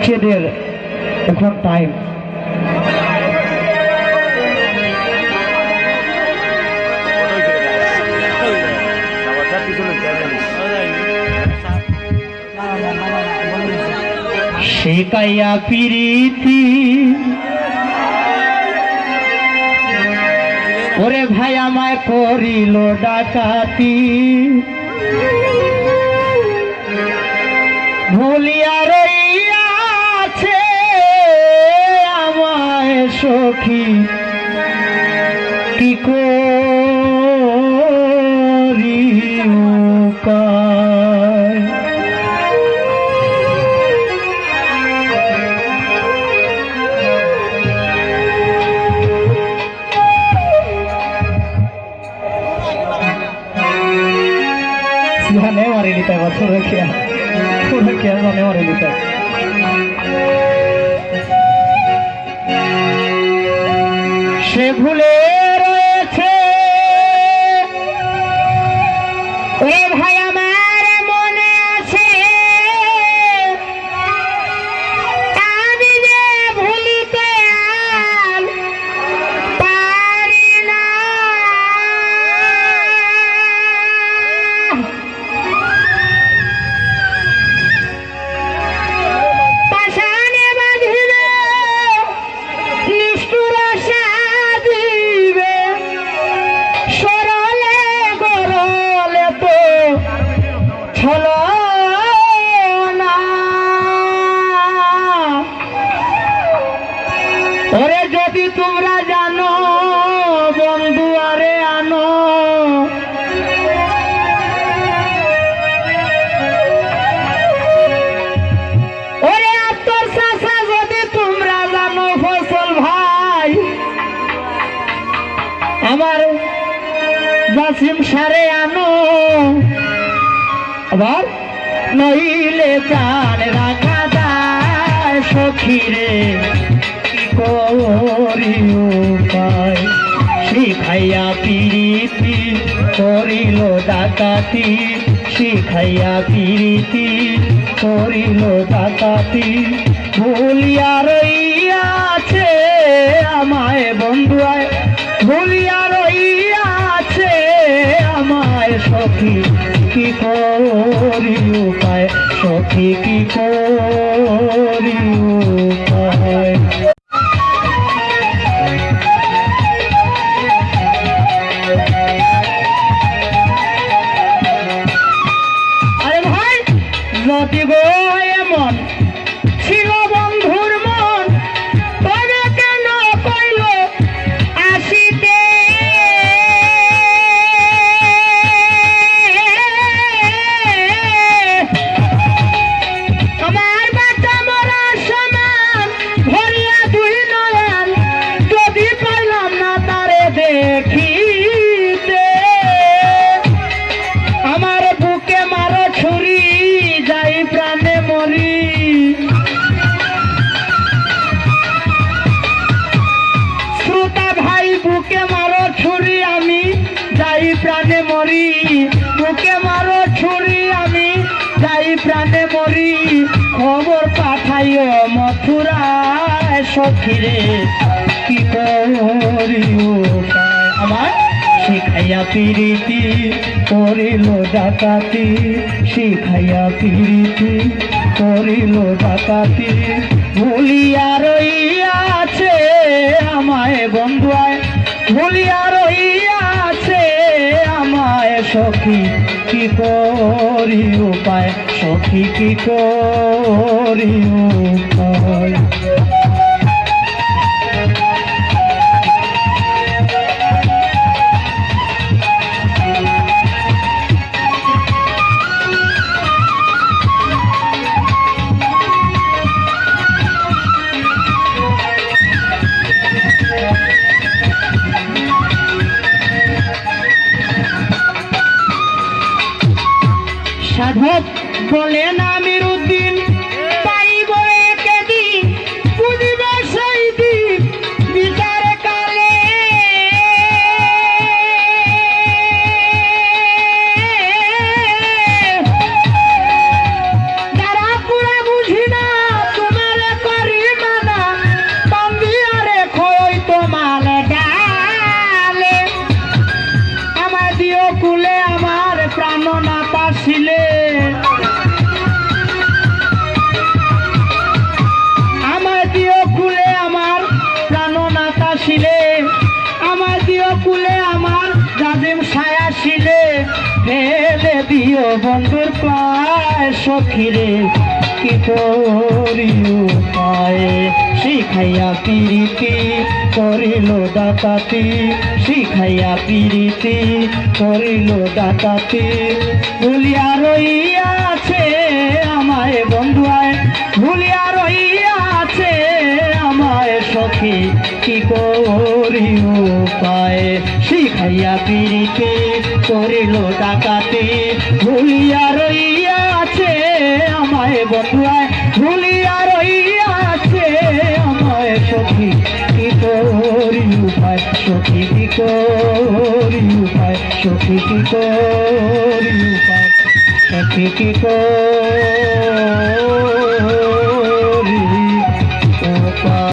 ছেলের এখন টাইম। শেখাইয়া পিরিতি ওরে ভাই আমায় করিল ডাকাতি, ভুলিয়া রইয়াছে আমায় সখী কি করি উপায়। জানে মারি নিতে থোড়া খেয়া জানে মারি নিতে সে ভুলে রয়েছে ও ভাই আমার মনে আছে আমি যে ভুলিতে আর পারি না। পাশানে বাঁধিবে নিষ্ঠুর সাজিবে সরলে গরলে তো ছলো না। ওরে যদি তোমরা জানো বন্ধু আরে আনো, ওরে আত্মর চাষা যদি তোমরা জানো ফসল ভাই আমার জাসিম সারে আনো, আবার নইলে প্রাণ রাখা যায় সখী রে কি করি উপায়। শিখাইয়া পিরিতি করিল ডাকাতি, শিখাইয়া পিরিতি করিল ডাকাতি, ভুলিয়া রইয়াছে আমায় বন্ধু আয়, ভুলিয়া রইয়াছে আমায় সখী কি করি উপায়, সখী কি করি উপায়। আরে ভাই যদি গো এমন ছিল বন্ধুর মন তবে কেন কইল আসিতে। আমার বাচ্চা মরার সমান ভরিয়া দুই নয়ন যদি পাইলাম না তারে দেখিতে। আমার বুকে মারো ছুরি যাই প্রাণে মরি, শ্রোতা ভাই বুকে মারো ছুরি আমি যাই প্রাণে মরি, বুকে মারো ছুরি আমি যাই প্রাণে মরি। খবর পাঠাইও মথুরায় সখী রে কি করি উপায়। আমার শিখাইয়া পিরিতি করিল ডাকাতি, শিখাইয়া পিরিতি করিল ডাকাতি, ভুলিয়া রইয়াছে আমায় বন্ধু আয়, ভুলিয়া রইয়াছে আমায় সখী কি করি উপায়, সখী কি করি উপায়। সাধক বলেন আমির উদ্দিন পাইব একদিন বুঝিবে সেই দিন বিচার কালে। যারা পুরা বুঝি না তোমার বন্ধুর পায় সখিরে কি করি উপায় শিখাইয়া প্রীতি করিল ডাকাতি শিখাইয়া প্রীতি করিল ডাকাতি ভুলিয়া রইয়াছে আমায় বন্ধুয়ায় ভুলিয়া রইয়াছে আমায় সখী কি করি উপায় শিখাইয়া প্রীতি করিল ডাকাতি ভুলিয়া রইয়াছে আমায় বন্ধুয়ায় ভুলিয়া রইয়াছে আমায় সখী কি করি উপায় সখী কি করি উপায় সখী কি করি উপায় সখী কি করি